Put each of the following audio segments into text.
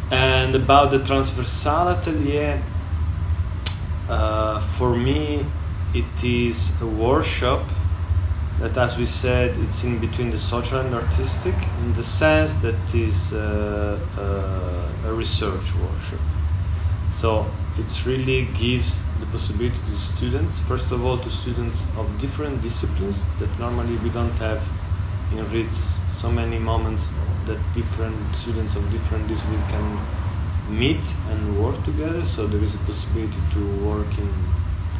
And about the Transversaal Atelier, for me it is a workshop that, as we said, it's in between the social and artistic, in the sense that is a research workshop. So it really gives the possibility to students, first of all to students of different disciplines that normally we don't have in RITS, so many moments that different students of different disciplines can meet and work together. So there is a possibility to work in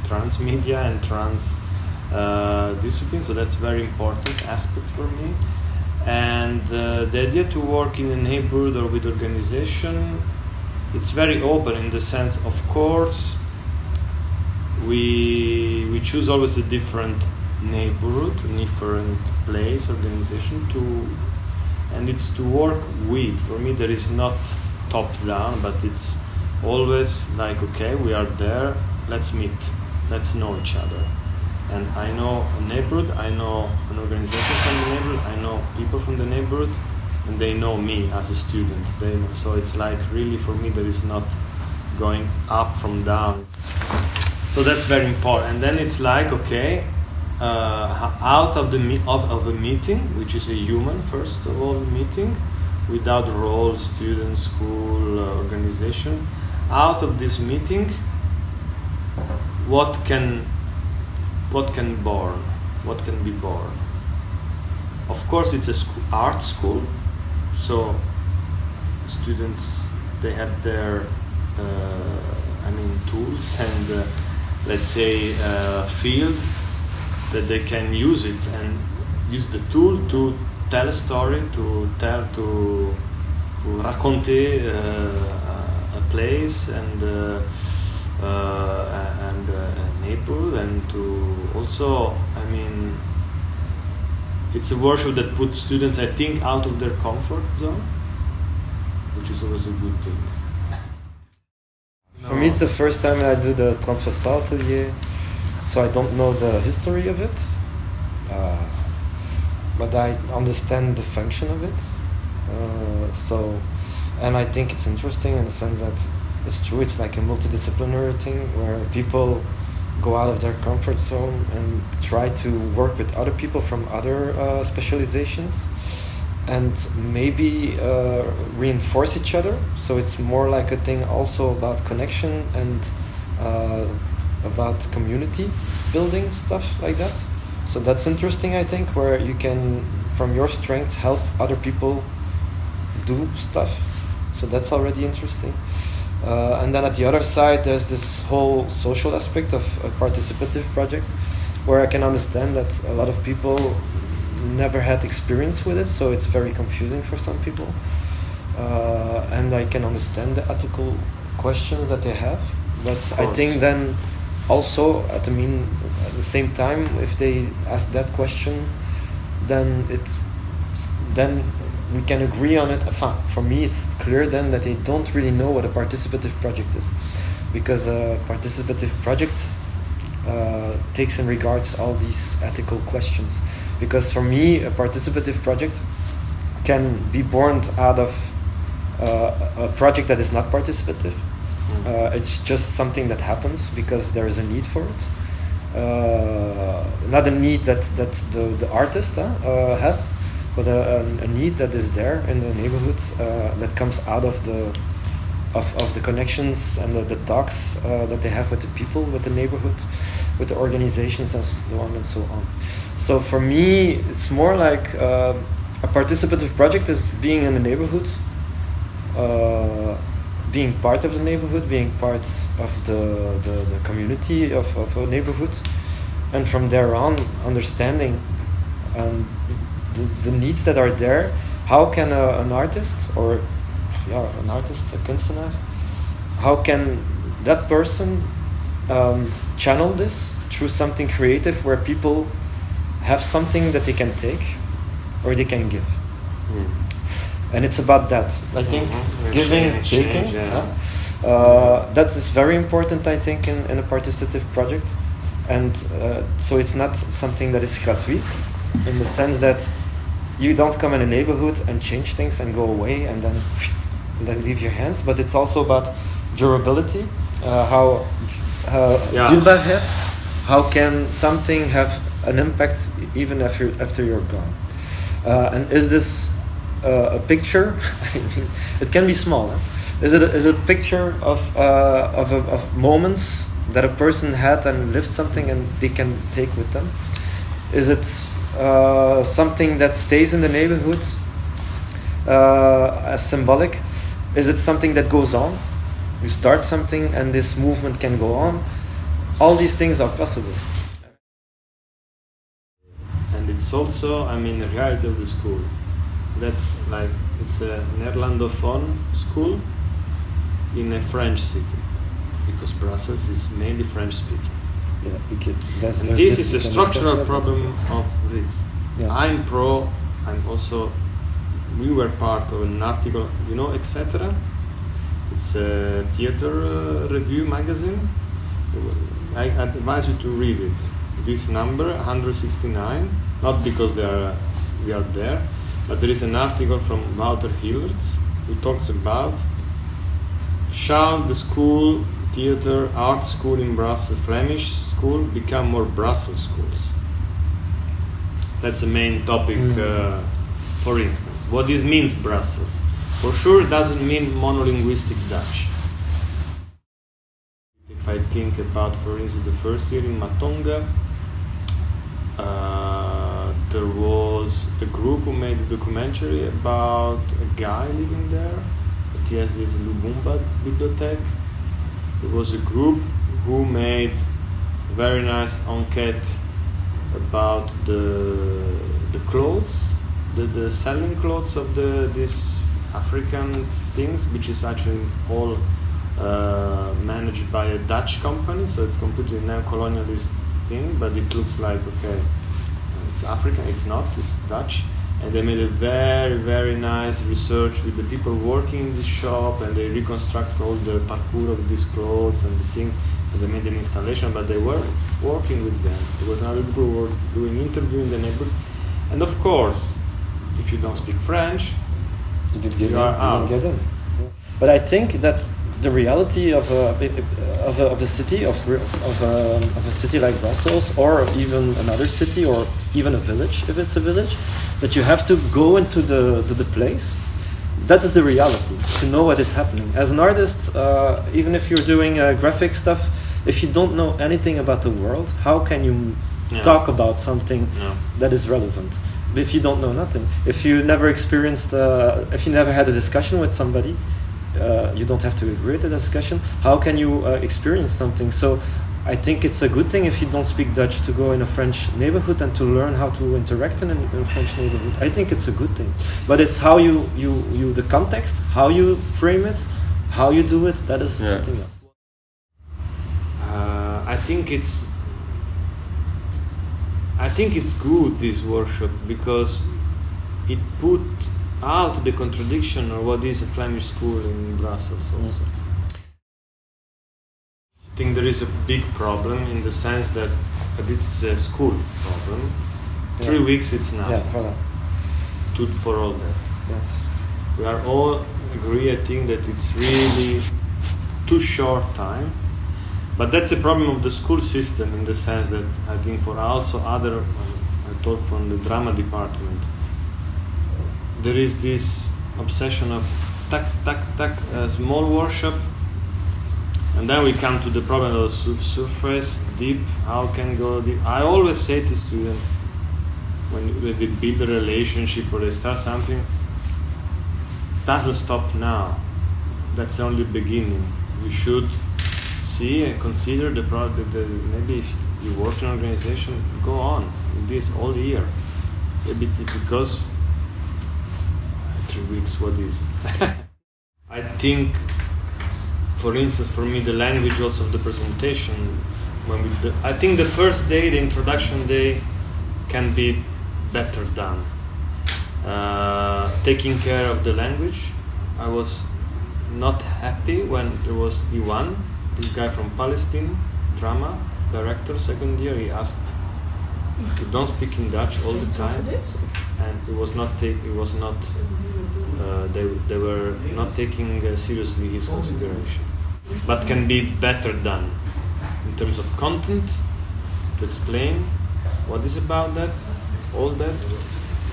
transmedia and trans discipline, so that's very important aspect for me. And the idea to work in a neighborhood or with organization, it's very open in the sense, of course, we choose always a different neighborhood, different place, organization and it's to work with. For me, there is not top down, but it's always like, okay, we are there, let's meet, let's know each other. And I know a neighborhood, I know an organization from the neighborhood, I know people from the neighborhood, and they know me as a student. So it's like, really, for me, there is not going up from down. So that's very important. And then it's like, okay, out of a meeting, which is a human, first of all, meeting, without roles, student, school, organization, out of this meeting, what can be born? Of course, it's a art school, so students, they have their tools and let's say field that they can use it and use the tool to tell a story, to raconter a place and a neighborhood, and to also, it's a workshop that puts students, I think, out of their comfort zone, which is always a good thing. For me, it's the first time I do the Transversaal Atelier, so I don't know the history of it, but I understand the function of it. And I think it's interesting in the sense that it's true, it's like a multidisciplinary thing where people go out of their comfort zone and try to work with other people from other specializations and maybe reinforce each other. So it's more like a thing also about connection and about community building, stuff like that. So that's interesting, I think, where you can, from your strength, help other people do stuff. So that's already interesting. And then at the other side, there's this whole social aspect of a participative project, where I can understand that a lot of people never had experience with it, so it's very confusing for some people. And I can understand the ethical questions that they have, but I think then also at the same time, if they ask that question, then we can agree on it. For me, it's clear then that they don't really know what a participative project is, because a participative project takes in regards all these ethical questions. Because for me, a participative project can be born out of a project that is not participative. It's just something that happens because there is a need for it. Not a need that the artist has, but a need that is there in the neighborhood that comes out of the connections and the talks that they have with the people, with the neighborhood, with the organizations, and so on and so on. So for me, it's more like a participative project is being in the neighborhood, being part of the neighborhood, being part of the community of a neighborhood, and from there on understanding the needs that are there. How can an artist, or a kunstenaar, how can that person channel this through something creative where people have something that they can take or they can give? And it's about that, I think. Giving, taking, that is very important, I think, in a participative project. And so it's not something that is gratuit, in the sense that you don't come in a neighborhood and change things and go away and then that leave your hands, but it's also about durability. How Dilbar had, how can something have an impact even after you're gone? And is this a picture? I mean, it can be small. Huh? Is it a picture of moments that a person had and lived something and they can take with them? Is it something that stays in the neighborhood as symbolic? Is it something that goes on? You start something and this movement can go on. All these things are possible. And it's also, I mean, the reality of the school. That's like, it's a Néerlandophone school in a French city, because Brussels is mainly French speaking. Yeah, and this is a structural problem of this. Yeah. We were part of an article, you know, etc. It's a theater review magazine. I advise you to read it. This number 169, not because we are there, but there is an article from Wouter Hillertz who talks about shall the school, theater, art school in Brussels, Flemish school, become more Brussels schools. That's the main topic, for instance. What this means, Brussels? For sure, it doesn't mean monolinguistic Dutch. If I think about, for instance, the first year in Matonga, there was a group who made a documentary about a guy living there, but he has this Lubumba bibliothèque. There was a group who made a very nice enquête about the clothes, the selling clothes of these African things, which is actually all managed by a Dutch company, so it's completely neo-colonialist thing, but it looks like, okay, it's African, it's not, it's Dutch. And they made a very, very nice research with the people working in this shop, and they reconstruct all the parcours of these clothes and the things, and they made an installation, but they were working with them. There was another people who were doing interview in the neighborhood. And of course, if you don't speak French, you are out. But I think that the reality of a city of a city like Brussels, or even another city, or even a village, if it's a village, that you have to go into the place. That is the reality, to know what is happening. As an artist, even if you're doing graphic stuff, if you don't know anything about the world, how can you talk about something that is relevant? If you don't know nothing, if you never experienced, if you never had a discussion with somebody, you don't have to agree to the discussion. How can you experience something? So I think it's a good thing if you don't speak Dutch to go in a French neighborhood and to learn how to interact in a French neighborhood. I think it's a good thing. But it's how you the context, how you frame it, how you do it, that is something else. I think it's good, this workshop, because it put out the contradiction of what is a Flemish school in Brussels also. I think there is a big problem in the sense that it's a school problem. 3 weeks it's nothing for all that. Yes. We are all agree, I think, that it's really too short time. But that's a problem of the school system, in the sense that I think for also other, I talk from the drama department, there is this obsession of a small workshop, and then we come to the problem of surface, deep, how can go deep. I always say to students, when they build a relationship or they start something, doesn't stop now. That's only the beginning. You should see and consider the product. Maybe if you work in an organization, go on with this all year. Maybe because 3 weeks, what is? I think, for instance, for me, the language also of the presentation. I think the first day, the introduction day, can be better done. Taking care of the language. I was not happy when there was Iwan, this guy from Palestine, drama director, second year. He asked, "You don't speak in Dutch all the time," and it was not they were not taking seriously his consideration, but can be better done in terms of content, to explain what is about that, all that,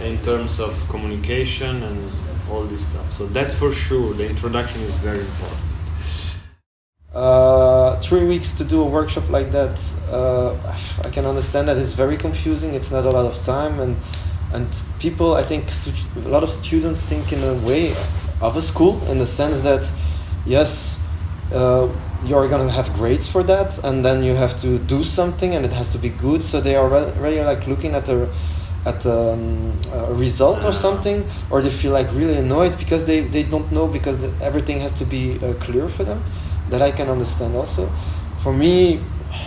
in terms of communication and all this stuff. So that's for sure, the introduction is very important. 3 weeks to do a workshop like that, I can understand that it's very confusing. It's not a lot of time, and people, I think a lot of students think in a way of a school, in the sense that yes, you're gonna have grades for that, and then you have to do something and it has to be good, so they are really like looking at a result or something, or they feel like really annoyed because they don't know, because everything has to be clear for them. That I can understand also. For me,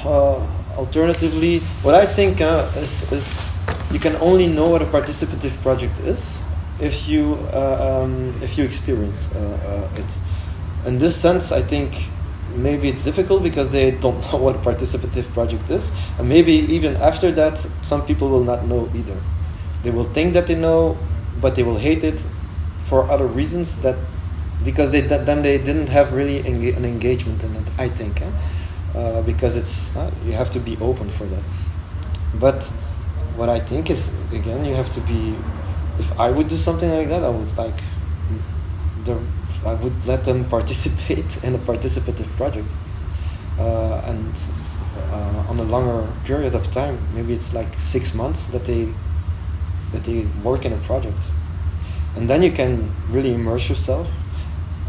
alternatively, what I think is you can only know what a participative project is if you experience it. In this sense, I think maybe it's difficult because they don't know what a participative project is, and maybe even after that, some people will not know either. They will think that they know, but they will hate it for other reasons, that because then they didn't have really an engagement in it, I think, because it's you have to be open for that. But what I think is, again, you have to be. If I would do something like that, I would let them participate in a participative project, and on a longer period of time. Maybe it's like 6 months that they work in a project, and then you can really immerse yourself.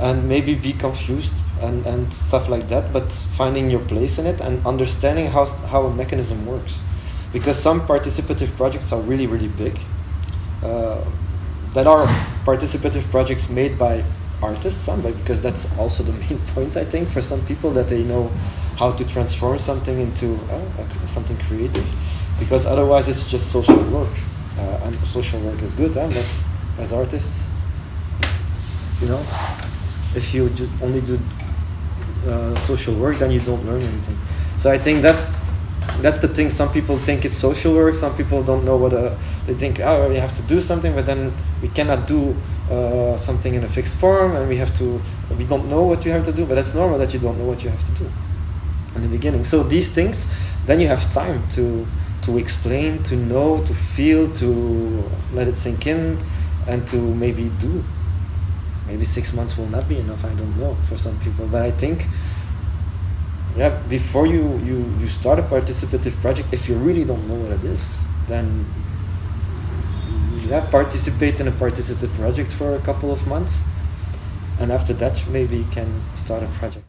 And maybe be confused and stuff like that, but finding your place in it and understanding how a mechanism works. Because some participative projects are really, really big. That are participative projects made by artists, because that's also the main point, I think, for some people, that they know how to transform something into something creative. Because otherwise it's just social work. And social work is good, but as artists, if you only do social work, then you don't learn anything. So I think that's the thing. Some people think it's social work. Some people don't know what they think. We have to do something, but then we cannot do something in a fixed form, and we don't know what you have to do. But that's normal that you don't know what you have to do in the beginning. So these things, then you have time to explain, to know, to feel, to let it sink in, and to maybe do. Maybe 6 months will not be enough, I don't know, for some people. But I think, before you start a participative project, if you really don't know what it is, then participate in a participative project for a couple of months. And after that, maybe you can start a project.